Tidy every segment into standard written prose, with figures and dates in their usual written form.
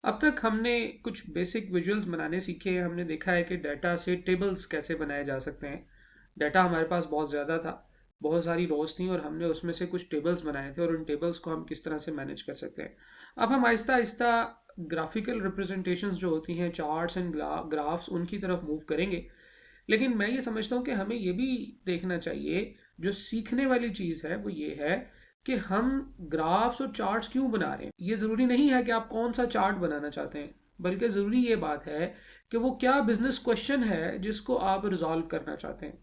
अब तक हमने कुछ बेसिक विजुअल्स बनाने सीखे हैं। हमने देखा है कि डाटा से टेबल्स कैसे बनाए जा सकते हैं। डाटा हमारे पास बहुत ज़्यादा था, बहुत सारी रोज थी और हमने उसमें से कुछ टेबल्स बनाए थे और उन टेबल्स को हम किस तरह से मैनेज कर सकते हैं। अब हम आहिस्ता आहिस्ता ग्राफिकल रिप्रेजेंटेशंस जो होती हैं, चार्ट्स एंड ग्राफ्स, उनकी तरफ मूव करेंगे। लेकिन मैं ये समझता हूँ कि हमें ये भी देखना चाहिए, जो सीखने वाली चीज़ है वो ये है कि हम ग्राफ्स और चार्ट्स क्यों बना रहे हैं। ये ज़रूरी नहीं है कि आप कौन सा चार्ट बनाना चाहते हैं, बल्कि ज़रूरी ये बात है कि वो क्या बिजनेस क्वेश्चन है जिसको आप रिजॉल्व करना चाहते हैं।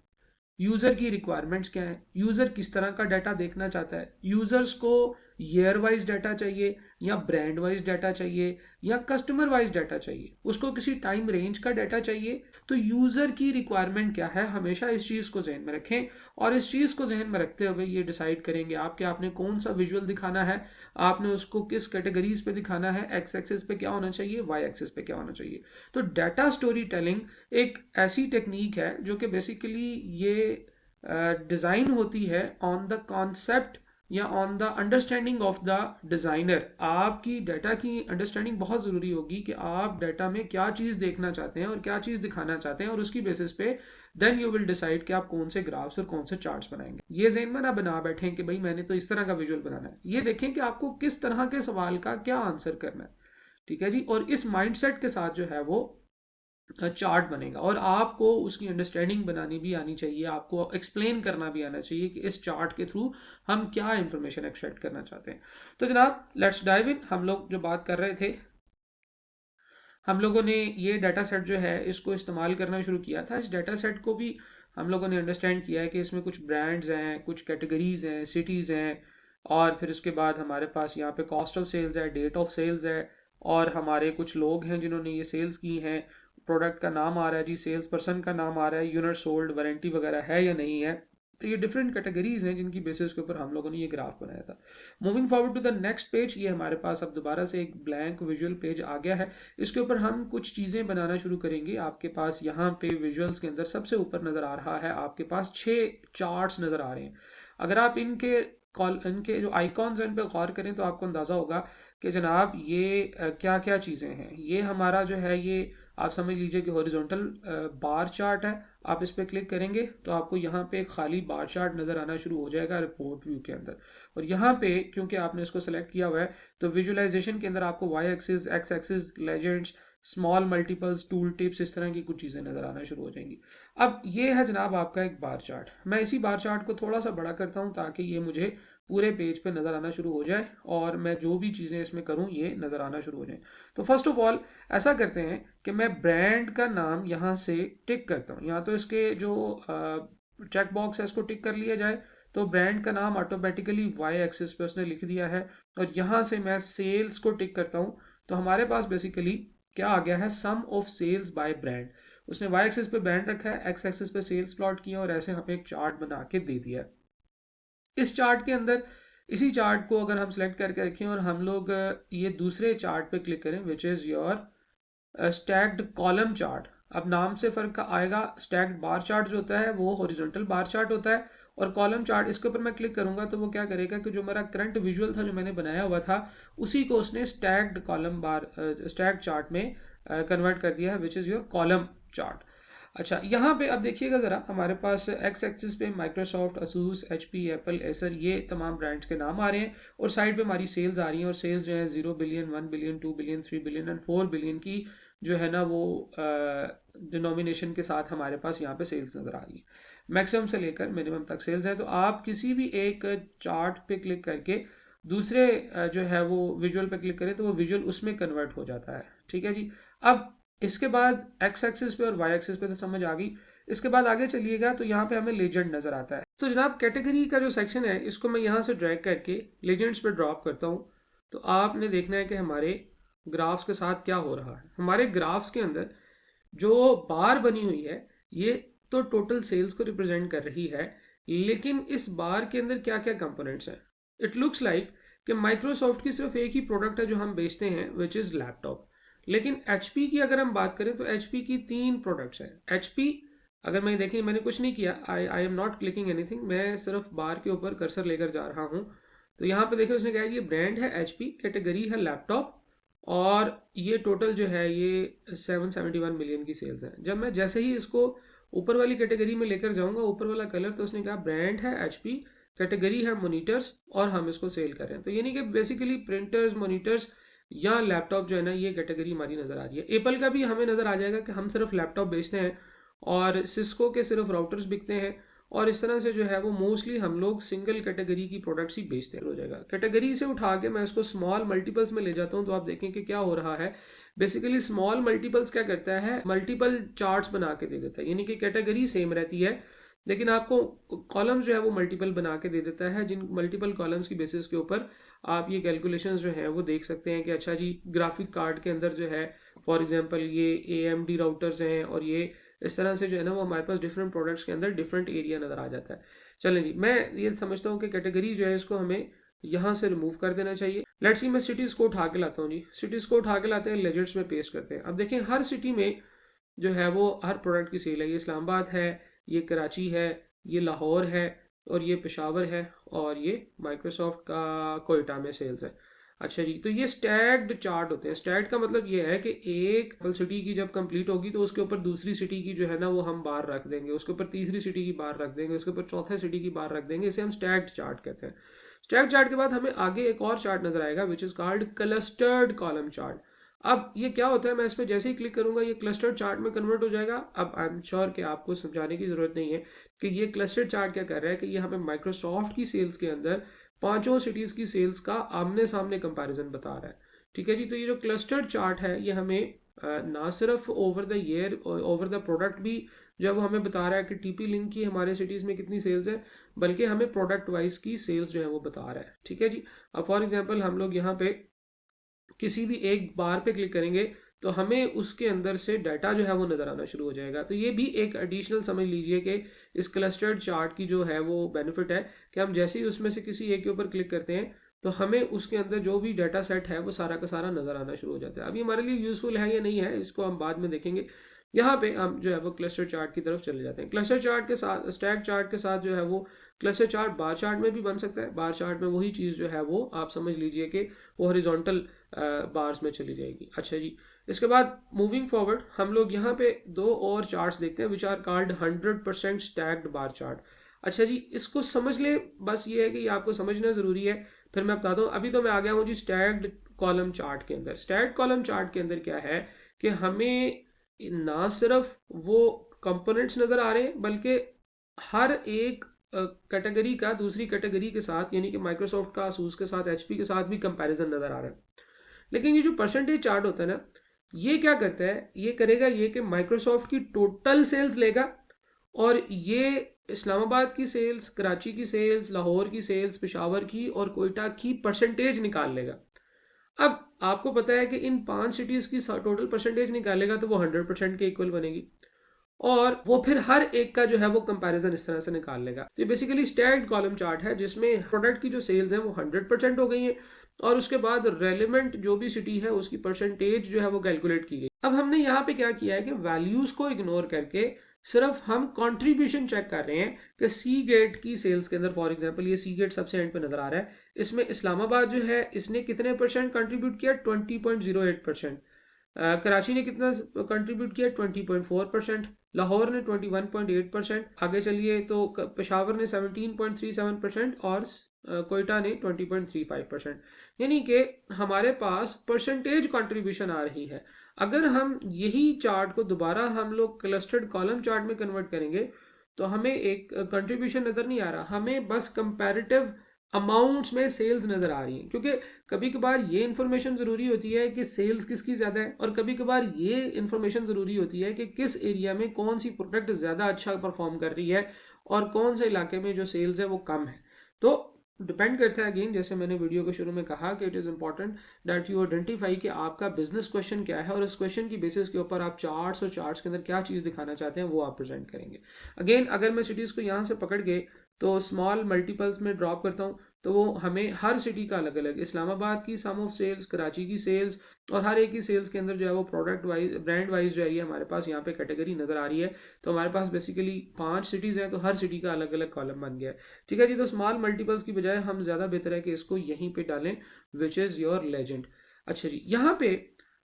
यूज़र की रिक्वायरमेंट्स क्या है, यूज़र किस तरह का डाटा देखना चाहता है, यूज़र्स को ईयर वाइज डाटा चाहिए या ब्रांड वाइज डाटा चाहिए या कस्टमर वाइज डाटा चाहिए, उसको किसी टाइम रेंज का डाटा चाहिए। तो यूज़र की रिक्वायरमेंट क्या है, हमेशा इस चीज़ को जहन में रखें और इस चीज़ को जहन में रखते हुए ये डिसाइड करेंगे आप कि आपने कौन सा विजुअल दिखाना है, आपने उसको किस कैटेगरीज पे दिखाना है, एक्स एक्सिस पे क्या होना चाहिए, वाई एक्सिस पे क्या होना चाहिए। तो डाटा स्टोरी टेलिंग एक ऐसी टेक्निक है जो कि बेसिकली ये डिज़ाइन होती है ऑन द कॉन्सेप्ट या on the understanding of the designer. आपकी डाटा की अंडरस्टैंडिंग बहुत ज़रूरी होगी कि आप डाटा में क्या चीज़ देखना चाहते हैं और क्या चीज़ दिखाना चाहते हैं, और उसकी बेसिस पे देन यू विल डिसाइड कि आप कौन से ग्राफ्स और कौन से चार्ट्स बनाएंगे। ये ज़हन में ना बना बैठें कि भाई मैंने तो इस तरह का विजुअल बनाना है। ये देखें कि आपको किस तरह के सवाल का क्या आंसर करना है। ठीक है जी। और इस माइंडसेट के साथ जो है वो चार्ट बनेगा, और आपको उसकी अंडरस्टैंडिंग बनानी भी आनी चाहिए, आपको एक्सप्लेन करना भी आना चाहिए कि इस चार्ट के थ्रू हम क्या इंफॉर्मेशन एक्सट्रैक्ट करना चाहते हैं। तो जनाब लेट्स डाइव इन। हम लोग जो बात कर रहे थे, हम लोगों ने ये डाटा सेट जो है इसको इस्तेमाल करना शुरू किया था। इस डाटा सेट को भी हम लोगों ने अंडरस्टैंड किया है कि इसमें कुछ ब्रांड्स हैं, कुछ कैटेगरीज हैं, सिटीज़ हैं, और फिर उसके बाद हमारे पास यहाँ पे कॉस्ट ऑफ सेल्स है, डेट ऑफ सेल्स है, और हमारे कुछ लोग हैं जिन्होंने ये सेल्स की हैं। प्रोडक्ट का नाम आ रहा है जी, सेल्स पर्सन का नाम आ रहा है, यूनिट सोल्ड, वारंटी वगैरह है या नहीं है। तो ये डिफरेंट कैटेगरीज हैं जिनकी बेसिस के ऊपर हम लोगों ने ये ग्राफ बनाया था। Moving forward to the next page, ये हमारे पास अब दोबारा से एक ब्लैंक विजुअल पेज आ गया है। इसके ऊपर हम कुछ चीज़ें बनाना शुरू करेंगे। आपके पास यहाँ पे विजुअल्स के अंदर सबसे ऊपर नज़र आ रहा है, आपके पास 6 चार्ट्स नज़र आ रहे हैं। अगर आप इनके जो आइकॉन्स हैं इन पर गौर करें तो आपको अंदाज़ा होगा कि जनाब ये क्या क्या चीज़ें हैं। ये हमारा जो है ये आप समझ लीजिए कि हॉरिजॉन्टल बार चार्ट है। आप इस पर क्लिक करेंगे तो आपको यहाँ पे एक खाली बार चार्ट नज़र आना शुरू हो जाएगा रिपोर्ट व्यू के अंदर। और यहाँ पे क्योंकि आपने इसको सेलेक्ट किया हुआ है तो विजुअलाइजेशन के अंदर आपको Y axis, X axis, legends, small multiples, tool tips, इस तरह की कुछ चीज़ें नज़र आना शुरू हो जाएंगी। अब ये है जनाब आपका एक बार चार्ट। मैं इसी बार चार्ट को थोड़ा सा बड़ा करता हूँ ताकि ये मुझे पूरे पेज पे नज़र आना शुरू हो जाए और मैं जो भी चीज़ें इसमें करूँ ये नज़र आना शुरू हो जाए। तो फर्स्ट ऑफ ऑल ऐसा करते हैं कि मैं ब्रांड का नाम यहाँ से टिक करता हूँ। यहाँ तो इसके जो चेक बॉक्स है इसको टिक कर लिया जाए, तो ब्रांड का नाम ऑटोमेटिकली वाई एक्सिस पे उसने लिख दिया है। और यहाँ से मैं सेल्स को टिक करता हूँ, तो हमारे पास बेसिकली क्या आ गया है, सम ऑफ सेल्स बाय ब्रांड। उसने वाई एक्सिस पे ब्रांड रखा है, एक्स एक्सिस पे सेल्स प्लॉट किया और ऐसे हमें एक चार्ट बना के दे दिया है। इस चार्ट के अंदर इसी चार्ट को अगर हम सेलेक्ट करके रखें और हम लोग ये दूसरे चार्ट पे क्लिक करें which is your stacked column chart. अब नाम से फर्क आएगा। स्टैक्ड बार चार्ट जो होता है वो हॉरिजॉन्टल बार चार्ट होता है, और कॉलम चार्ट इसके ऊपर मैं क्लिक करूंगा तो वो क्या करेगा कि जो मेरा करंट विजुअल था जो मैंने बनाया हुआ था उसी को उसने स्टैक्ड कॉलम बार स्टैक्ड चार्ट में कन्वर्ट कर दिया है which is your column chart. अच्छा, यहाँ पे अब देखिएगा ज़रा, हमारे पास एक्स एक्सिस पे Microsoft, Asus, HP, Apple, Acer, ये तमाम ब्रांड्स के नाम आ रहे हैं, और साइड पे हमारी सेल्स आ रही हैं। और सेल्स जो है 0 billion, 1 billion, 2 billion, 3 billion and 4 billion की जो है ना वो डिनोमिनेशन के साथ हमारे पास यहाँ पे सेल्स नज़र आ रही है। मैक्सिमम से लेकर मिनिमम तक सेल्स है। तो आप किसी भी एक चार्ट पे क्लिक करके दूसरे जो है वो विजुअल पे क्लिक करें तो वो विजुअल उसमें कन्वर्ट हो जाता है। ठीक है जी। अब इसके बाद एक्स एक्सिस पे और वाई एक्सिस पे तो समझ आ गई। इसके बाद आगे चलिएगा तो यहाँ पे हमें लेजेंड नज़र आता है। तो जनाब कैटेगरी का जो सेक्शन है इसको मैं यहाँ से ड्रैग करके लेजेंड्स पे ड्रॉप करता हूँ। तो आपने देखना है कि हमारे ग्राफ्स के साथ क्या हो रहा है। हमारे ग्राफ्स के अंदर जो बार बनी हुई है ये तो टोटल सेल्स को रिप्रेजेंट कर रही है, लेकिन इस बार के अंदर क्या क्या कंपोनेंट्स हैं। इट लुक्स लाइक कि माइक्रोसॉफ्ट की सिर्फ एक ही प्रोडक्ट है जो हम बेचते हैं विच इज़ लैपटॉप। लेकिन एचपी की अगर हम बात करें तो एचपी की 3 प्रोडक्ट्स हैं। एचपी अगर मैं देखें, मैंने कुछ नहीं किया, I am not clicking anything, मैं सिर्फ बार के ऊपर कर्सर लेकर जा रहा हूँ। तो यहाँ पे देखिए उसने कहा कि ये ब्रांड है एचपी, कैटेगरी है लैपटॉप, और ये टोटल जो है ये 771 मिलियन की सेल्स है। जब मैं जैसे ही इसको ऊपर वाली कैटेगरी में लेकर जाऊंगा, ऊपर वाला कलर, तो उसने कहा ब्रांड है HP, कैटेगरी है मॉनिटर्स, और हम इसको सेल कर रहे हैं। तो ये नहीं कि बेसिकली प्रिंटर्स, मॉनिटर्स या लैपटॉप जो है ना, ये कैटेगरी हमारी नज़र आ रही है। एप्पल का भी हमें नज़र आ जाएगा कि हम सिर्फ लैपटॉप बेचते हैं और सिस्को के सिर्फ राउटर्स बिकते हैं, और इस तरह से जो है वो मोस्टली हम लोग सिंगल कैटेगरी की प्रोडक्ट्स ही बेचते हैं। हो जाएगा कैटेगरी से उठा के मैं इसको स्मॉल मल्टीपल्स में ले जाता हूँ, तो आप देखें कि क्या हो रहा है। बेसिकली स्मॉल मल्टीपल्स क्या करता है, मल्टीपल चार्ट्स बना के दे देता है, यानी कि कैटेगरी सेम रहती है लेकिन आपको कॉलम्स जो है वो मल्टीपल बना के दे देता है, जिन मल्टीपल कॉलम्स की बेसिस के ऊपर आप ये कैलकुलेशंस जो हैं वो देख सकते हैं कि अच्छा जी ग्राफिक कार्ड के अंदर जो है फॉर एग्जांपल ये AMD राउटर्स हैं, और ये इस तरह से जो है ना वो हमारे पास डिफरेंट प्रोडक्ट्स के अंदर डिफरेंट एरिया नज़र आ जाता है। चलें जी, मैं ये समझता हूँ कि कैटेगरी जो है इसको हमें यहाँ से रिमूव कर देना चाहिए। लेट्स सी, मैं सिटीज़ को उठा के लाता हूँ जी, सिटीज़ को उठा के लाते हैं, लेजेंड्स में पेस्ट करते हैं। अब देखें हर सिटी में जो है वो हर प्रोडक्ट की सेल है। ये इस्लामाबाद है, ये कराची है, ये लाहौर है, और ये पेशावर है, और ये माइक्रोसॉफ्ट का कोयटा में सेल्स है। अच्छा जी, तो ये स्टैग्ड चार्ट होते हैं। स्टैग्ड का मतलब ये है कि एक सिटी की जब कंप्लीट होगी तो उसके ऊपर दूसरी सिटी की जो है ना वो हम बार रख देंगे, उसके ऊपर तीसरी सिटी की बार रख देंगे, उसके ऊपर चौथे सिटी की बार रख देंगे। इसे हम स्टैग्ड चार्ट कहते हैं। स्टैग्ड चार्ट के बाद हमें आगे एक और चार्ट नजर आएगा which is called clustered column chart. अब ये क्या होता है, मैं इस पर जैसे ही क्लिक करूंगा ये क्लस्टर्ड चार्ट में कन्वर्ट हो जाएगा। अब आई एम श्योर कि आपको समझाने की जरूरत नहीं है कि ये क्लस्टर्ड चार्ट क्या कर रहा है, कि ये हमें माइक्रोसॉफ्ट की सेल्स के अंदर पांचों सिटीज की सेल्स का आमने सामने कंपैरिजन बता रहा है। ठीक है जी, तो ये जो क्लस्टर्ड चार्ट है ये हमें ना सिर्फ over the year, over the product भी जब हमें बता रहा है कि TP लिंक की हमारे सिटीज़ में कितनी सेल्स है, बल्कि हमें प्रोडक्ट वाइज की सेल्स जो है वो बता रहा है। ठीक है जी, अब फॉर एग्जांपल हम लोग यहाँ पे किसी भी एक बार पे क्लिक करेंगे तो हमें उसके अंदर से डाटा जो है वो नज़र आना शुरू हो जाएगा। तो ये भी एक एडिशनल समझ लीजिए कि इस क्लस्टर्ड चार्ट की जो है वो बेनिफिट है कि हम जैसे ही उसमें से किसी एक के ऊपर क्लिक करते हैं तो हमें उसके अंदर जो भी डाटा सेट है वो सारा का सारा नज़र आना शुरू हो जाता है। अभी हमारे लिए यूज़फुल है या नहीं है इसको हम बाद में देखेंगे। यहाँ पे हम जो है वो क्लस्टर चार्ट की तरफ चले जाते हैं। क्लस्टर चार्ट के साथ, स्टैक चार्ट के साथ जो है वो क्लस्टर चार्ट बार चार्ट में भी बन सकता है। बार चार्ट में वही चीज़ जो है वो आप समझ लीजिए कि वो हॉरिजॉन्टल बार्स में चली जाएगी। अच्छा जी, इसके बाद मूविंग फॉरवर्ड हम लोग यहाँ पे दो और चार्ट्स देखते हैं which are called 100% stacked bar chart. अच्छा जी, इसको समझ ले, बस ये है कि ये आपको समझना ज़रूरी है, फिर मैं बताता हूँ। अभी तो मैं आ गया हूँ जी स्टैक्ड कॉलम चार्ट के अंदर। स्टैक्ड कॉलम चार्ट के अंदर क्या है कि हमें ना सिर्फ वो कंपोनेंट्स नज़र आ रहे हैं बल्कि हर एक कैटेगरी का दूसरी कैटेगरी के साथ, यानी कि माइक्रोसॉफ्ट का asus के साथ, HP के साथ भी कंपैरिजन नज़र आ रहा है। लेकिन ये जो परसेंटेज चार्ट होता है ना, ये क्या करता है, ये करेगा ये कि माइक्रोसॉफ्ट की टोटल सेल्स लेगा और ये इस्लामाबाद की सेल्स, कराची की सेल्स, लाहौर की सेल्स, पेशावर की और कोयटा की परसेंटेज निकाल लेगा। अब आपको पता है कि इन 5 सिटीज़ की टोटल परसेंटेज निकालेगा तो वो 100% के इक्वल बनेगी, और वो फिर हर एक का जो है वो कंपैरिजन इस तरह से निकाल लेगा। तो ये बेसिकली स्टैक्ड कॉलम चार्ट है जिसमें प्रोडक्ट की जो सेल्स हैं वो 100% हो गई हैं, और उसके बाद रेलिवेंट जो भी सिटी है उसकी परसेंटेज जो है वो कैलकुलेट की गई। अब हमने यहाँ पे क्या किया है कि वैल्यूज को इग्नोर करके सिर्फ हम कंट्रीब्यूशन चेक कर रहे हैं कि सी गेट की सेल्स के अंदर, फॉर एग्जांपल ये सी गेट सबसे एंड पे नजर आ रहा है, इसमें इस्लामाबाद जो है इसने कितने परसेंट कंट्रीब्यूट किया, 20.08%। कराची ने कितना कंट्रीब्यूट किया, 20.4%। लाहौर ने 21.8%। आगे चलिए तो पेशावर ने 17.37% और कोयटा ने 20.35%। यानी कि हमारे पास परसेंटेज कंट्रीब्यूशन आ रही है। अगर हम यही चार्ट को दोबारा हम लोग क्लस्टर्ड कॉलम चार्ट में कन्वर्ट करेंगे तो हमें एक कंट्रीब्यूशन नज़र नहीं आ रहा, हमें बस कंपैरेटिव अमाउंट्स में सेल्स नज़र आ रही हैं। क्योंकि कभी कभार ये इन्फॉर्मेशन ज़रूरी होती है कि सेल्स किसकी ज़्यादा है, और कभी कभार ये इन्फॉर्मेशन ज़रूरी होती है कि किस एरिया में कौन सी प्रोडक्ट ज़्यादा अच्छा परफॉर्म कर रही है और कौन से इलाके में जो सेल्स है वो कम है। तो डिपेंड करता है, अगेन जैसे मैंने वीडियो के शुरू में कहा कि it is important that you identify कि आपका बिजनेस क्वेश्चन क्या है, और उस क्वेश्चन की बेसिस के ऊपर आप चार्ट्स और चार्ट्स के अंदर क्या चीज़ दिखाना चाहते हैं वो आप प्रेजेंट करेंगे। अगेन अगर मैं सिटीज़ को यहाँ से पकड़ के तो स्मॉल मल्टीपल्स में ड्रॉप करता हूँ तो वो हमें हर सिटी का अलग अलग, इस्लामाबाद की सम ऑफ सेल्स, कराची की सेल्स, और हर एक की सेल्स के अंदर जो है वो प्रोडक्ट वाइज, ब्रांड वाइज जो है ये हमारे पास यहाँ पे कैटेगरी नज़र आ रही है। तो हमारे पास बेसिकली 5 सिटीज़ हैं तो हर सिटी का अलग अलग कॉलम बन गया है। ठीक है जी, तो स्मॉल मल्टीपल्स की बजाय हम ज़्यादा बेहतर है कि इसको यहीं पे डालें विच इज़ योर लेजेंड। अच्छा जी, यहाँ पे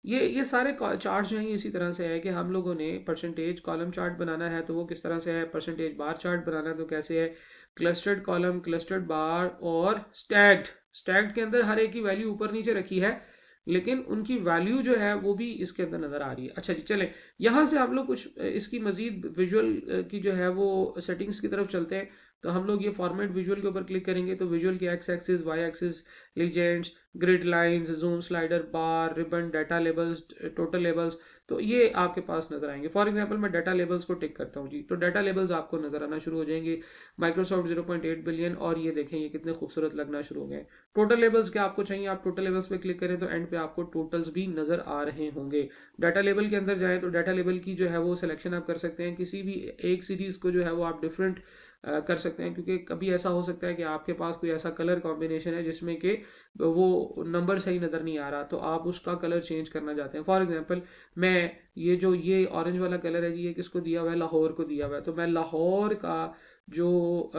ये सारे चार्ट जो हैं ये इसी तरह से है कि हम लोगों ने परसेंटेज कॉलम चार्ट बनाना है तो वो किस तरह से है, परसेंटेज बार चार्ट बनाना है तो कैसे है, क्लस्टर्ड कॉलम, क्लस्टर्ड बार और स्टैग्ड। स्टैग्ड के अंदर हर एक की वैल्यू ऊपर नीचे रखी है, लेकिन उनकी वैल्यू जो है वो भी इसके अंदर नज़र आ रही है। अच्छा जी, चलें यहाँ से हम लोग कुछ इसकी मज़ीद विजुअल की जो है वो सेटिंग्स की तरफ चलते हैं। तो हम लोग ये फॉर्मेट विजुअल के ऊपर क्लिक करेंगे तो विजुअल की X axis, Y axis, legends, grid lines, zoom slider, bar, ribbon, data labels, total labels, तो ये आपके पास नजर आएंगे। फॉर एग्जांपल मैं डाटा लेबल्स को टिक करता हूँ जी, तो डाटा लेबल्स आपको नजर आना शुरू हो जाएंगे। माइक्रोसॉफ्ट 0.8 बिलियन, और ये देखें ये कितने खूबसूरत लगना शुरू हो गए। टोटल लेबल्स क्या आपको चाहिए, आप टोटल लेबल्स पे क्लिक करें तो एंड पे आपको टोटल्स भी नजर आ रहे होंगे। डाटा लेबल के अंदर जाएं तो डाटा लेबल की जो है वो सिलेक्शन आप कर सकते हैं, किसी भी एक सीरीज को जो है वो आप डिफरेंट कर सकते हैं, क्योंकि कभी ऐसा हो सकता है कि आपके पास कोई ऐसा कलर कॉम्बिनेशन है जिसमें कि वो नंबर सही नज़र नहीं आ रहा, तो आप उसका कलर चेंज करना चाहते हैं। फॉर एग्जांपल मैं ये ऑरेंज वाला कलर है जी, ये किसको दिया हुआ है, लाहौर को दिया हुआ है, तो मैं लाहौर का जो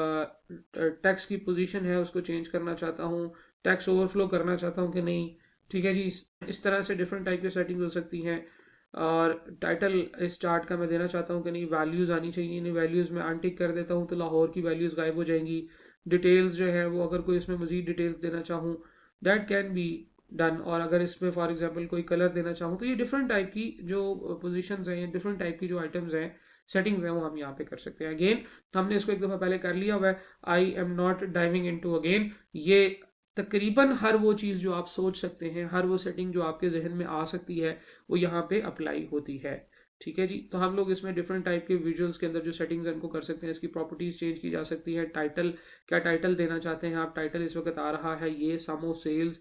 टैक्स की पोजीशन है उसको चेंज करना चाहता हूँ, टैक्स ओवरफ्लो करना चाहता हूँ कि नहीं। ठीक है जी, इस तरह से डिफरेंट टाइप की सेटिंग्स हो सकती हैं। और टाइटल इस चार्ट का मैं देना चाहता हूँ कि नहीं, वैल्यूज़ आनी चाहिए, नहीं वैल्यूज़ मैं अनटिक कर देता हूँ तो लाहौर की वैल्यूज़ गायब हो जाएंगी। डिटेल्स जो है वो अगर कोई इसमें मज़ीद डिटेल्स देना चाहूँ, डैट कैन बी डन। और अगर इसमें फॉर एग्जांपल कोई कलर देना चाहूँ तो ये डिफरेंट टाइप की जो पोजीशंस हैं, डिफरेंट टाइप की जो आइटम्स हैं, सेटिंग्स हैं, वो हम यहाँ पे कर सकते हैं। अगेन हमने इसको एक दफ़ा पहले कर लिया हुआ है, I am not diving into again. ये तकरीबन हर वो चीज़ जो आप सोच सकते हैं, हर वो सेटिंग जो आपके जहन में आ सकती है, वो यहाँ पे अप्लाई होती है। ठीक है जी, तो हम लोग इसमें डिफरेंट टाइप के विजुअल्स के अंदर जो सेटिंग्स हैं उनको कर सकते हैं। इसकी प्रॉपर्टीज चेंज की जा सकती है। टाइटल, क्या टाइटल देना चाहते हैं आप, टाइटल इस वक्त आ रहा है ये sum of sales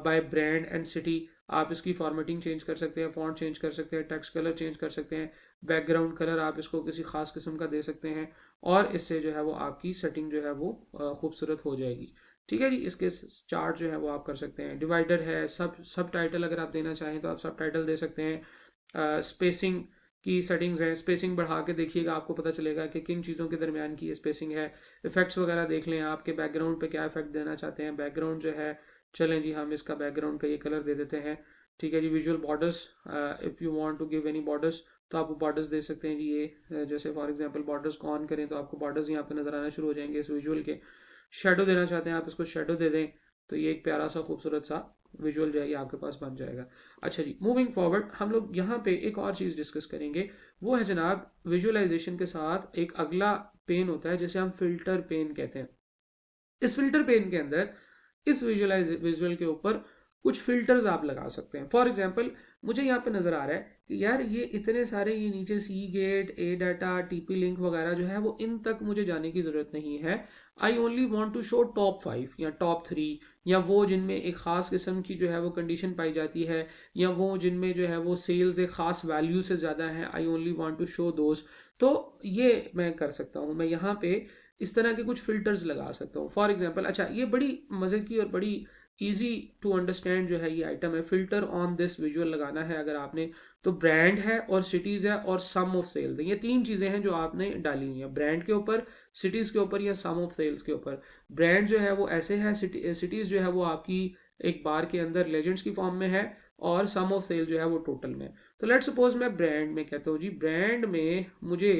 by brand and city, आप इसकी फॉर्मेटिंग चेंज कर सकते हैं, फॉन्ट चेंज कर सकते हैं, टेक्स्ट कलर चेंज कर सकते हैं, बैकग्राउंड कलर आप इसको किसी खास किस्म का दे सकते हैं, और इससे जो है वो आपकी सेटिंग जो है वो खूबसूरत हो जाएगी। ठीक है जी, इसके चार्ट जो है वो आप कर सकते हैं। डिवाइडर है, सब टाइटल अगर आप देना चाहें तो आप सब टाइटल दे सकते हैं। स्पेसिंग की सेटिंग्स हैं, स्पेसिंग बढ़ा के देखिएगा, आपको पता चलेगा कि किन चीज़ों के दरमियान की स्पेसिंग है। इफेक्ट्स वगैरह देख लें, आपके बैकग्राउंड पे क्या इफेक्ट देना चाहते हैं, बैकग्राउंड जो है, चलें जी हम इसका बैकग्राउंड का ये कलर दे देते हैं। ठीक है जी, visual borders, if you want to give any borders तो आप बॉर्डर्स दे सकते हैं जी। ये जैसे फॉर एग्जांपल बॉर्डर्स को ऑन करें तो आपको बॉर्डर्स यहाँ पे नज़र आना शुरू हो जाएंगे इस विजुअल के। शेडो देना चाहते हैं आप, इसको शेडो दे दें तो ये एक प्यारा सा खूबसूरत सा विजुअल जो है ये आपके पास बन जाएगा। अच्छा जी, मूविंग फॉरवर्ड हम लोग यहाँ पे एक और चीज़ डिस्कस करेंगे, वो है जनाब विजुअलाइजेशन के साथ एक अगला पेन होता है जिसे हम फिल्टर पेन कहते हैं। इस फिल्टर पेन के अंदर इस विजुअल के ऊपर कुछ फिल्टर्स आप लगा सकते हैं। फॉर एग्जांपल मुझे यहाँ पे नज़र आ रहा है कि यार ये इतने सारे, ये नीचे सी गेट, ए डाटा, टीपी लिंक वगैरह जो है वो इन तक मुझे जाने की ज़रूरत नहीं है। I only want to show top 5 या टॉप 3, या वो जिनमें एक ख़ास किस्म की जो है वो कंडीशन पाई जाती है, या वो जिनमें जो है वो सेल्स एक ख़ास वैल्यू से ज़्यादा है, I only want to show those. तो ये मैं कर सकता हूँ, मैं यहाँ पे इस तरह के कुछ फिल्टर्स लगा सकता हूँ। फॉर एग्जांपल, अच्छा ये बड़ी मज़े की और बड़ी इजी टू अंडरस्टैंड जो है ये आइटम है, फिल्टर ऑन दिस विजुअल लगाना है अगर आपने, तो ब्रांड है और सिटीज़ है और सम ऑफ सेल्स, ये तीन चीज़ें हैं जो आपने डाली हुई हैं, ब्रांड के ऊपर, सिटीज़ के ऊपर, या सम ऑफ सेल्स के ऊपर। ब्रांड जो है वो ऐसे है, सिटीज़ जो है वो आपकी एक बार के अंदर लेजेंड्स की फॉर्म में है, और सम ऑफ सेल जो है वो टोटल में। तो लेट्स सपोज मैं ब्रांड में कहता हूँ जी, ब्रांड में मुझे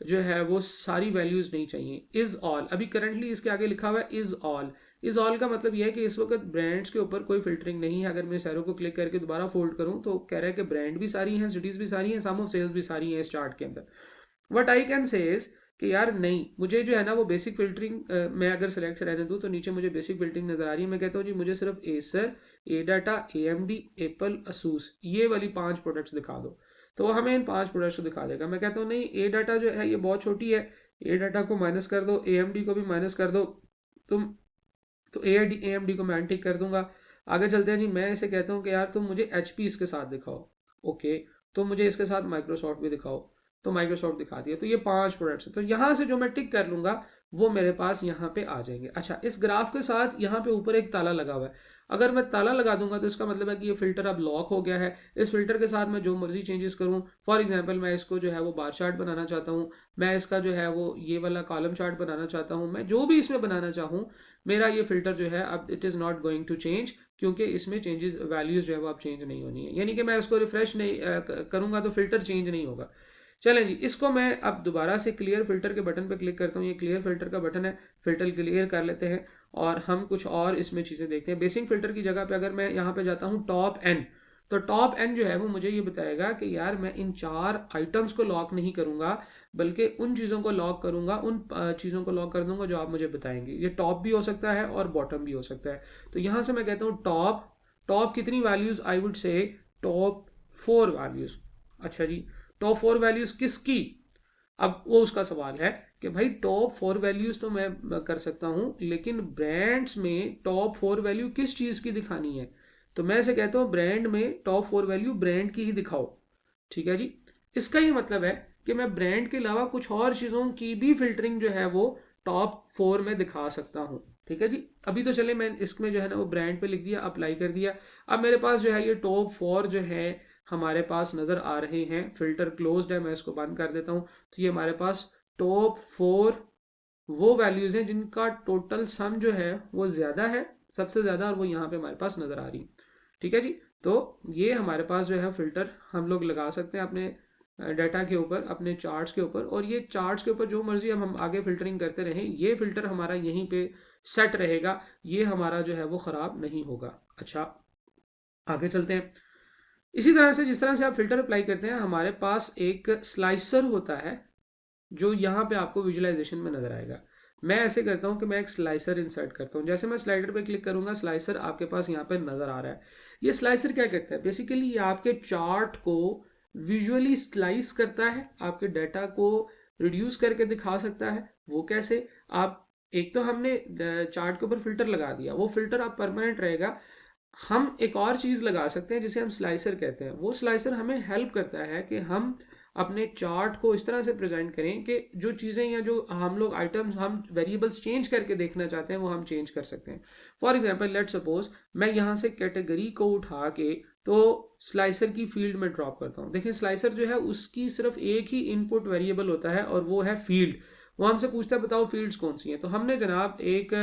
जो है वो सारी वैल्यूज नहीं चाहिए, इज ऑल, अभी करंटली इसके आगे लिखा हुआ है इज ऑल। इज ऑल का मतलब यह है कि इस वक्त ब्रांड्स के ऊपर कोई फिल्टरिंग नहीं है। अगर मैं इस एरो को क्लिक करके दोबारा फोल्ड करूं तो कह रहा है कि ब्रांड भी सारी हैं, सिटीज भी सारी हैं, सम ऑफ सेल्स भी सारी हैं इस चार्ट के अंदर। What I can say is कि यार नहीं, मुझे जो है ना वो बेसिक फिल्टरिंग मैं अगर सेलेक्ट रहने दूँ तो नीचे मुझे बेसिक फिल्टरिंग नजर आ रही है। मैं कहता हूँ जी मुझे सिर्फ Acer, A data, A M D, Apple, Asus, ये वाली 5 प्रोडक्ट्स दिखा दो, तो वो हमें इन 5 प्रोडक्ट्स को दिखा देगा। मैं कहता हूँ नहीं, ए डाटा जो है ये बहुत छोटी है, ए डाटा को माइनस कर दो, ए एम डी को भी माइनस कर दो तुम, तो ए एम डी को मैं अनटिक कर दूंगा। आगे चलते हैं जी, मैं इसे कहता हूँ कि यार तुम मुझे एच पी इसके साथ दिखाओ, ओके, तो मुझे इसके साथ माइक्रोसॉफ्ट भी दिखाओ, तो माइक्रोसॉफ्ट दिखा दिया। तो ये 5 प्रोडक्ट्स हैं, तो यहाँ से जो मैं टिक कर लूंगा वो मेरे पास यहाँ पे आ जाएंगे। अच्छा, इस ग्राफ के साथ यहाँ पे ऊपर एक ताला लगा हुआ है। अगर मैं ताला लगा दूंगा तो इसका मतलब है कि ये फ़िल्टर अब लॉक हो गया है। इस फ़िल्टर के साथ मैं जो मर्जी चेंजेस करूँ, फॉर एग्जांपल मैं इसको जो है वो बार चार्ट बनाना चाहता हूँ, मैं इसका जो है वो ये वाला कॉलम चार्ट बनाना चाहता हूँ, मैं जो भी इसमें बनाना चाहूँ, मेरा ये फ़िल्टर जो है अब it is not going to change, क्योंकि इसमें चेंजेस वैल्यूज़ जो है वो अब चेंज नहीं होनी है। यानी कि मैं इसको रिफ्रेश नहीं करूँगा तो फ़िल्टर चेंज नहीं होगा। चलें जी, इसको मैं अब दोबारा से क्लियर फिल्टर के बटन पर क्लिक करता हूँ। ये क्लियर फिल्टर का बटन है, फिल्टर क्लियर कर लेते हैं और हम कुछ और इसमें चीज़ें देखते हैं। बेसिक फिल्टर की जगह पे अगर मैं यहाँ पे जाता हूँ टॉप एन, तो टॉप एन जो है वो मुझे ये बताएगा कि यार मैं इन 4 आइटम्स को लॉक नहीं करूँगा, बल्कि उन चीज़ों को लॉक करूँगा, उन चीज़ों को लॉक कर दूंगा जो आप मुझे बताएंगे। ये टॉप भी हो सकता है और बॉटम भी हो सकता है। तो यहाँ से मैं कहता हूँ टॉप, टॉप कितनी values, I would say top 4 values. अच्छा जी, टॉप 4 वैल्यूज़ किसकी? अब वो उसका सवाल है कि भाई टॉप 4 वैल्यूज़ तो मैं कर सकता हूँ, लेकिन ब्रांड्स में टॉप 4 वैल्यू किस चीज़ की दिखानी है? तो मैं ऐसे कहता हूँ ब्रांड में टॉप 4 वैल्यू ब्रांड की ही दिखाओ। ठीक है जी, इसका ये मतलब है कि मैं ब्रांड के अलावा कुछ और चीज़ों की भी फिल्टरिंग जो है वो टॉप 4 में दिखा सकता हूँ। ठीक है जी, अभी तो चले मैं इसमें जो है ना वो ब्रांड पे लिख दिया, अप्लाई कर दिया। अब मेरे पास जो है ये टॉप 4 जो है हमारे पास नज़र आ रहे हैं। फिल्टर क्लोज्ड है, मैं इसको बंद कर देता हूँ। तो ये हमारे पास टॉप 4 वो वैल्यूज़ हैं जिनका टोटल सम जो है वो ज़्यादा है, सबसे ज़्यादा, और वो यहाँ पे हमारे पास नज़र आ रही है। ठीक है जी, तो ये हमारे पास जो है फ़िल्टर हम लोग लगा सकते हैं अपने डाटा के ऊपर, अपने चार्ट्स के ऊपर, और ये चार्ट्स के ऊपर जो मर्जी हम आगे फ़िल्टरिंग करते रहें, ये फ़िल्टर हमारा यहीं पे सेट रहेगा, ये हमारा जो है वो ख़राब नहीं होगा। अच्छा, आगे चलते हैं। इसी तरह से जिस तरह से आप फिल्टर अप्लाई करते हैं, हमारे पास एक स्लाइसर होता है जो यहाँ पे आपको विजुअलाइजेशन में नजर आएगा। मैं ऐसे करता हूँ कि मैं एक स्लाइसर इंसर्ट करता हूँ। जैसे मैं स्लाइडर पे क्लिक करूंगा, स्लाइसर आपके पास यहाँ पे नजर आ रहा है। ये स्लाइसर क्या करता है? बेसिकली ये आपके चार्ट को विजुअली स्लाइस करता है, आपके डाटा को रिड्यूस करके दिखा सकता है। वो कैसे? आप एक तो हमने चार्ट के ऊपर फिल्टर लगा दिया, वो फिल्टर अब परमानेंट रहेगा। हम एक और चीज़ लगा सकते हैं जिसे हम स्लाइसर कहते हैं। वो स्लाइसर हमें हेल्प करता है कि हम अपने चार्ट को इस तरह से प्रेजेंट करें कि जो चीज़ें या जो हम लोग आइटम्स, हम वेरिएबल्स चेंज करके देखना चाहते हैं, वो हम चेंज कर सकते हैं। फॉर एग्जांपल लेट सपोज मैं यहाँ से कैटेगरी को उठा के तो स्लाइसर की फील्ड में ड्रॉप करता हूँ। देखिए स्लाइसर जो है उसकी सिर्फ एक ही इनपुट वेरिएबल होता है और वो है फील्ड। वो हमसे पूछता है बताओ फील्ड्स कौन सी हैं। तो हमने जनाब एक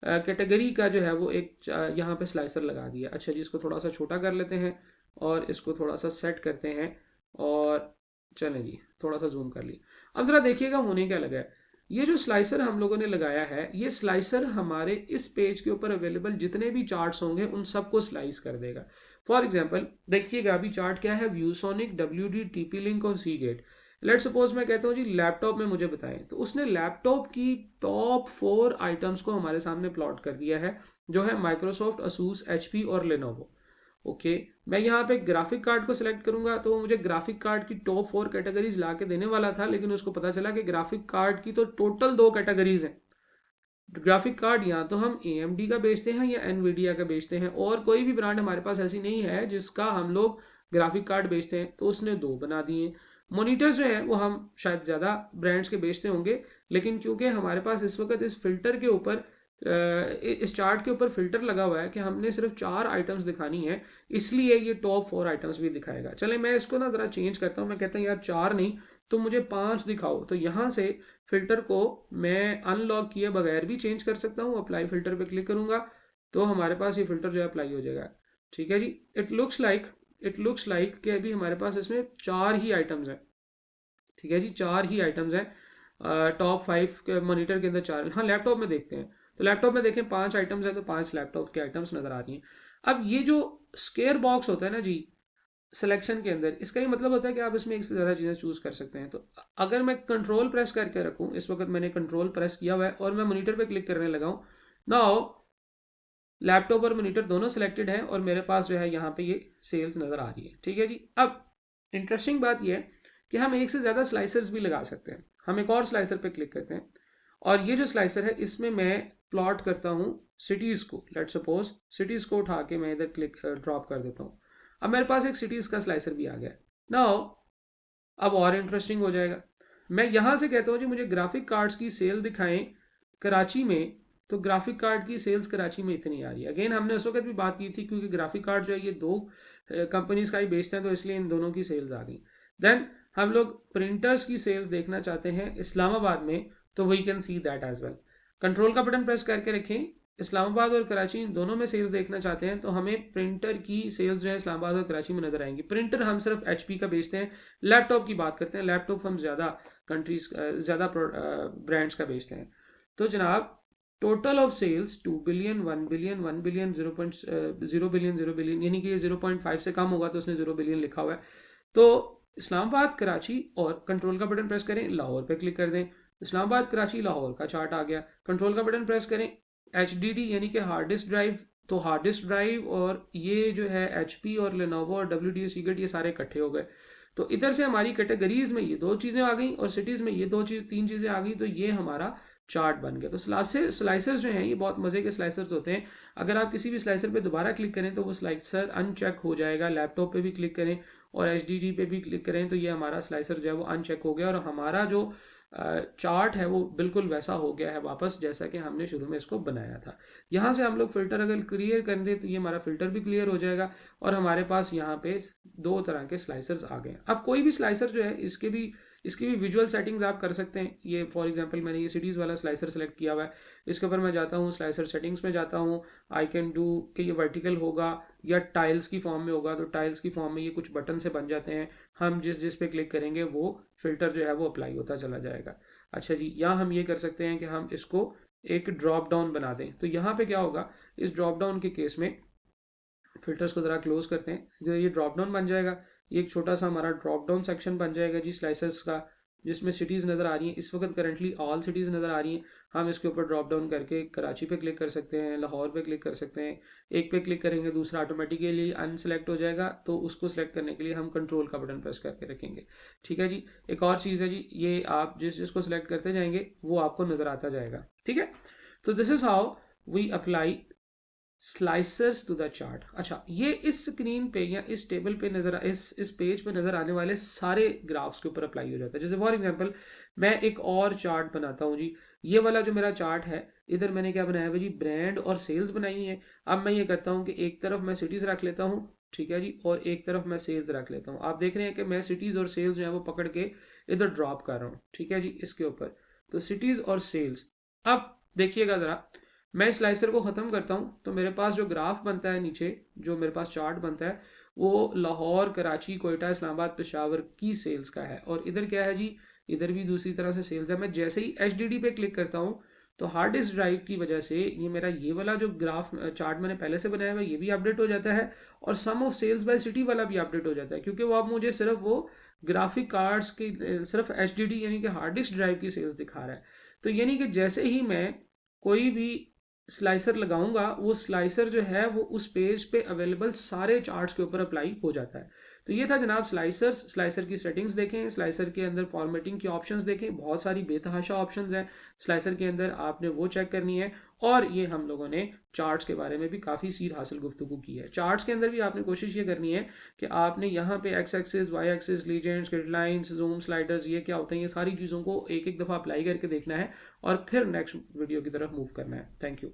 कैटेगरी का जो है वो एक यहाँ पे स्लाइसर लगा दिया। अच्छा जी, इसको थोड़ा सा छोटा कर लेते हैं और इसको थोड़ा सा सेट करते हैं और चलें जी, थोड़ा सा जूम कर लिया। अब ज़रा देखिएगा होने क्या लगा है। ये जो स्लाइसर हम लोगों ने लगाया है, ये स्लाइसर हमारे इस पेज के ऊपर अवेलेबल जितने भी चार्ट्स होंगे उन सबको स्लाइस कर देगा। फॉर एग्जांपल देखिएगा, अभी चार्ट क्या है, व्यूसोनिक, WD, TP लिंक और सीगेट। लेट सपोज मैं कहता हूँ जी लैपटॉप में मुझे बताएं, तो उसने लैपटॉप की टॉप 4 आइटम्स को हमारे सामने प्लॉट कर दिया है, जो है माइक्रोसॉफ्ट, असूस, HP और लेनोवो। ओके, मैं यहाँ पे ग्राफिक कार्ड को सिलेक्ट करूंगा तो वो मुझे ग्राफिक कार्ड की टॉप 4 कैटेगरीज ला के देने वाला था, लेकिन उसको पता चला कि ग्राफिक कार्ड की तो टोटल 2 कैटेगरीज हैं। ग्राफिक कार्ड या तो हम AMD का बेचते हैं या NVIDIA का बेचते हैं, और कोई भी ब्रांड हमारे पास ऐसी नहीं है जिसका हम लोग ग्राफिक कार्ड बेचते हैं, तो उसने 2 बना दिए। मोनीटर्स जो है वो हम शायद ज़्यादा ब्रांड्स के बेचते होंगे, लेकिन क्योंकि हमारे पास इस वक्त इस फिल्टर के ऊपर इस चार्ट के ऊपर फिल्टर लगा हुआ है कि हमने सिर्फ 4 आइटम्स दिखानी है, इसलिए ये टॉप 4 आइटम्स भी दिखाएगा। चले मैं इसको ना ज़रा चेंज करता हूँ, मैं कहता हूँ यार 4 नहीं तो मुझे 5 दिखाओ। तो यहाँ से फिल्टर को मैं अनलॉक किए बगैर भी चेंज कर सकता हूँ। अप्लाई फिल्टर पे क्लिक करूंगा तो हमारे पास ये फिल्टर जो है अप्लाई हो जाएगा। ठीक है जी, इट लुक्स लाइक कि अभी हमारे पास इसमें 4 ही आइटम्स हैं। ठीक है जी, 4 ही आइटम्स हैं टॉप 5 के मॉनिटर के अंदर 4। हाँ, लैपटॉप में देखते हैं तो लैपटॉप में देखें 5 आइटम्स हैं, तो 5 लैपटॉप के आइटम्स नजर आ रही हैं। अब ये जो स्केयर बॉक्स होता है ना जी सिलेक्शन के अंदर, इसका ये मतलब होता है कि आप इसमें एक से ज़्यादा चीज़ें चूज़ कर सकते हैं। तो अगर मैं कंट्रोल प्रेस करके रखूँ, इस वक्त मैंने कंट्रोल प्रेस किया हुआ है और मैं मॉनिटर पे क्लिक करने लगा हूँ, नाउ लैपटॉप और मॉनिटर दोनों सिलेक्टेड हैं और मेरे पास जो है यहाँ पे ये सेल्स नज़र आ रही है। ठीक है जी, अब इंटरेस्टिंग बात यह है कि हम एक से ज़्यादा स्लाइसर्स भी लगा सकते हैं। हम एक और स्लाइसर पे क्लिक करते हैं और ये जो स्लाइसर है इसमें मैं प्लॉट करता हूँ सिटीज़ को। लेट सपोज सिटीज़ को उठा के मैं इधर क्लिक ड्रॉप कर देता हूँ। अब मेरे पास एक सिटीज़ का स्लाइसर भी आ गया। नाउ अब और इंटरेस्टिंग हो जाएगा। मैं यहाँ से कहता हूँ जी मुझे ग्राफिक कार्ड्स की सेल दिखाएं कराची में तो ग्राफिक कार्ड की सेल्स कराची में इतनी आ रही है। अगेन हमने उस वक्त भी बात की थी क्योंकि ग्राफिक कार्ड जो है ये दो कंपनीज का ही बेचते हैं, तो इसलिए इन दोनों की सेल्स आ गई। देन हम लोग प्रिंटर्स की सेल्स देखना चाहते हैं इस्लामाबाद में, तो we can see that as well. Control का बटन प्रेस करके रखें, इस्लामाबाद और कराची इन दोनों में सेल्स देखना चाहते हैं तो हमें प्रिंटर की सेल्स जो है इस्लामाबाद और कराची में नजर आएंगी। प्रिंटर हम सिर्फ एचपी का बेचते हैं। लैपटॉप की बात करते हैं, लैपटॉप हम ज़्यादा कंट्रीज ज़्यादा ब्रांड्स का बेचते हैं। तो जनाब total of sales 2 billion 1 billion 1 billion 0.0 billion 0 billion, यानी कि ये 0.5 से कम होगा तो उसने 0 बिलियन लिखा हुआ है। तो इस्लामाबाद कराची और कंट्रोल का बटन प्रेस करें, लाहौर पे क्लिक कर दें, इस्लामाबाद कराची लाहौर का चार्ट आ गया। कंट्रोल का बटन प्रेस करें, HDD यानी कि हार्ड डिस्क ड्राइव, तो हार्ड डिस्क ड्राइव और ये जो है HP और लेनोवो और WD सीगेट ये सारे इकट्ठे हो गए। तो इधर से हमारी कैटेगरीज में ये दो चीज़ें आ गई और सिटीज़ में ये तीन चीज़ें आ गई, तो ये हमारा चार्ट बन गया। तो स्लाइसर्स जो हैं ये बहुत मज़े के स्लाइसर्स होते हैं। अगर आप किसी भी स्लाइसर पे दोबारा क्लिक करें तो वो स्लाइसर अनचेक हो जाएगा। लैपटॉप पे भी क्लिक करें और HDD पे भी क्लिक करें तो ये हमारा स्लाइसर जो है वो अनचेक हो गया और हमारा जो चार्ट है वो बिल्कुल वैसा हो गया है वापस जैसा कि हमने शुरू में इसको बनाया था। यहाँ से हम लोग फिल्टर अगर क्लियर कर दें तो ये हमारा फिल्टर भी क्लियर हो जाएगा और हमारे पास यहाँ पे दो तरह के स्लाइसर्स आ गए। अब कोई भी स्लाइसर जो है इसकी भी विजुअल सेटिंग्स आप कर सकते हैं। ये फॉर एग्जांपल मैंने ये सिटीज़ वाला स्लाइसर सेलेक्ट किया हुआ है, इसके ऊपर मैं जाता हूँ स्लाइसर सेटिंग्स में जाता हूँ, आई कैन डू कि ये वर्टिकल होगा या टाइल्स की फॉर्म में होगा, तो टाइल्स की फॉर्म में ये कुछ बटन से बन जाते हैं, हम जिस जिस पे क्लिक करेंगे वो फिल्टर जो है वो अप्लाई होता चला जाएगा। अच्छा जी, यहाँ हम ये कर सकते हैं कि हम इसको एक ड्रॉप डाउन बना दें। तो यहाँ पे क्या होगा, इस ड्रॉप डाउन के केस में फिल्टर्स को ज़रा क्लोज करते हैं, जो ये ड्रॉप डाउन बन जाएगा, ये एक छोटा सा हमारा ड्रॉप डाउन सेक्शन बन जाएगा जी स्लाइसर्स का, जिसमें सिटीज़ नज़र आ रही हैं। इस वक्त करंटली ऑल सिटीज़ नज़र आ रही हैं। हम इसके ऊपर ड्रॉप डाउन करके कराची पे क्लिक कर सकते हैं, लाहौर पे क्लिक कर सकते हैं। एक पे क्लिक करेंगे दूसरा ऑटोमेटिकली अनसेलेक्ट हो जाएगा, तो उसको सेलेक्ट करने के लिए हम कंट्रोल का बटन प्रेस करके रखेंगे। ठीक है जी। एक और चीज़ है जी, ये आप जिसको सेलेक्ट करते जाएंगे वो आपको नज़र आता जाएगा। ठीक है, तो this is how we apply slicers to the chart. अच्छा, ये इस स्क्रीन पे या इस टेबल पे नजर इस पेज पे नजर आने वाले सारे ग्राफ्स के ऊपर अप्लाई हो जाता है। जैसे फॉर एग्जांपल मैं एक और चार्ट बनाता हूँ जी, ये वाला जो मेरा चार्ट है, इधर मैंने क्या बनाया है जी, ब्रांड और सेल्स बनाई है। अब मैं ये करता हूँ कि एक तरफ मैं सिटीज रख लेता हूँ, ठीक है जी, और एक तरफ मैं सेल्स रख लेता हूँ। आप देख रहे हैं कि मैं सिटीज और सेल्स जो है वो पकड़ के इधर ड्रॉप कर रहा हूँ। ठीक है जी, इसके ऊपर तो सिटीज और सेल्स। अब देखिएगा ज़रा, मैं इस स्लाइसर को ख़त्म करता हूँ तो मेरे पास जो ग्राफ बनता है नीचे, जो मेरे पास चार्ट बनता है वो लाहौर, कराची, कोयटा, इस्लामाबाद, पेशावर की सेल्स का है। और इधर क्या है जी, इधर भी दूसरी तरह से सेल्स है। मैं जैसे ही HDD पे क्लिक करता हूँ तो हार्ड डिस्क ड्राइव की वजह से ये मेरा ये वाला जो ग्राफ चार्ट मैंने पहले से बनाया हुआ है ये भी अपडेट हो जाता है और सम ऑफ सेल्स बाय सिटी वाला भी अपडेट हो जाता है, क्योंकि वो अब मुझे सिर्फ वो ग्राफिक कार्ड्स की सिर्फ HDD यानी कि हार्ड डिस्क ड्राइव की सेल्स दिखा रहा है। तो यानी कि जैसे ही मैं कोई भी स्लाइसर लगाऊंगा वो स्लाइसर जो है वो उस पेज पे अवेलेबल सारे चार्ट्स के ऊपर अप्लाई हो जाता है। तो ये था जनाब स्लाइसर की सेटिंग्स देखें, स्लाइसर के अंदर फॉर्मेटिंग की ऑप्शंस देखें, बहुत सारी बेतहाशा ऑप्शंस हैं स्लाइसर के अंदर, आपने वो चेक करनी है। और ये हम लोगों ने चार्ट्स के बारे में भी काफ़ी सीध हासिल गुफ्तगू की है। चार्ट्स के अंदर भी आपने कोशिश ये करनी है कि आपने यहाँ पे X axis, Y axis, legends, gridlines, zoom, sliders, ये क्या होते हैं, ये सारी चीज़ों को एक एक दफ़ा अप्लाई करके देखना है और फिर नेक्स्ट वीडियो की तरफ मूव करना है। Thank you.